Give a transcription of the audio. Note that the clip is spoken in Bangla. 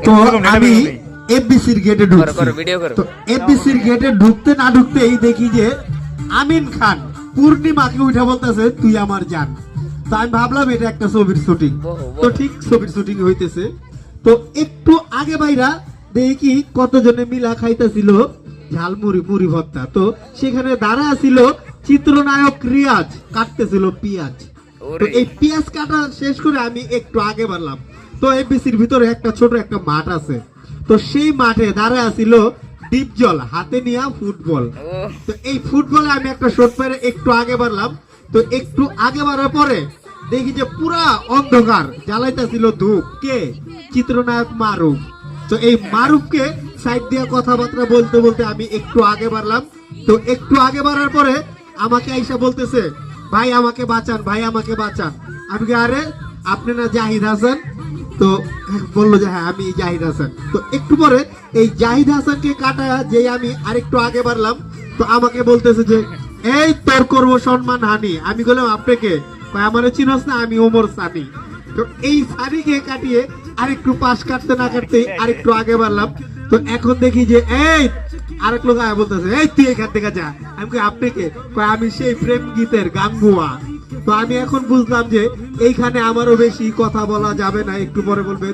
তো আমি এফবিসির গেটে ঢুকছি। তো এফবিসির গেটে ঢুকতে না ঢুকতেই দেখি যে আমিন খান পূর্ণিমাকে উঠে বলতেছে তুই আমার জান। তো আমি ভাবলাম এটা একটা ছবির শুটিং। তো ঠিক ছবির শুটিং হইতেছে। তো একটু আগে বাইরা দেখি কতজনে মিলা খাইতেছিল ঝালমুড়ি মুড়ি ভর্তা। তো সেখানে দাঁড়া ছিল চিত্রনায়ক রিয়াজ, কাটতেছিল পেঁয়াজ। তো এই পেঁয়াজ কাটা শেষ করে আমি একটু আগে বাড়লাম। তো এফবিসির ভিতরে একটা ছোট একটা মাঠ আছে। তো সেই মাঠে দাঁড়ায় ছিল ডিপজল হাতে নিয়ে ফুটবল। তো এই ফুটবলে আমি একটা শট মেরে একটু আগে বাড়লাম। তো একটু আগে বাড়ার পরে দেখি যে পুরা অন্ধকার, জ্বালাইতেছিল ধূপ কে, চিত্রনায়ক মারুফ। তো এই মারুফকে সাইড দিয়ে কথাবার্তা বলতে বলতে আমি একটু আগে বাড়লাম। তো একটু আগে বাড়ার পরে আমাকে আইসা বলতেছে ভাই আমাকে বাঁচান, ভাই আমাকে বাঁচান। আমি কি আরে আপনি না জাহিদ হাসান? তো বললো যে হ্যাঁ আমি জাহিদ হাসান। তো একটু পরে এই জাহিদ হাসানকে কাটা যে আমি আরেকটু আগে বাড়লাম। তো আমাকে বলতেছে যে এই তোর করবো সম্মান হানি। আমি বললাম আপনাকে, আমার চিনস না, আমি ওমর সানি। তো এই সানিকে কাটিয়ে আরেকটু পাশ কাটতে না কাটতে আরেকটু আগে বাড়লাম। তো এখন দেখি যে এই আরেক লোক আগে বলতেছে এই তুই এখান থেকে যা। আমি কই আপনাকে, আমি সেই প্রেম গীতের গাঙ্গুয়া। তো আমি এখন বুঝলাম যে এইখানে আমারও বেশি কথা বলা যাবে না, একটু পরে বলবে।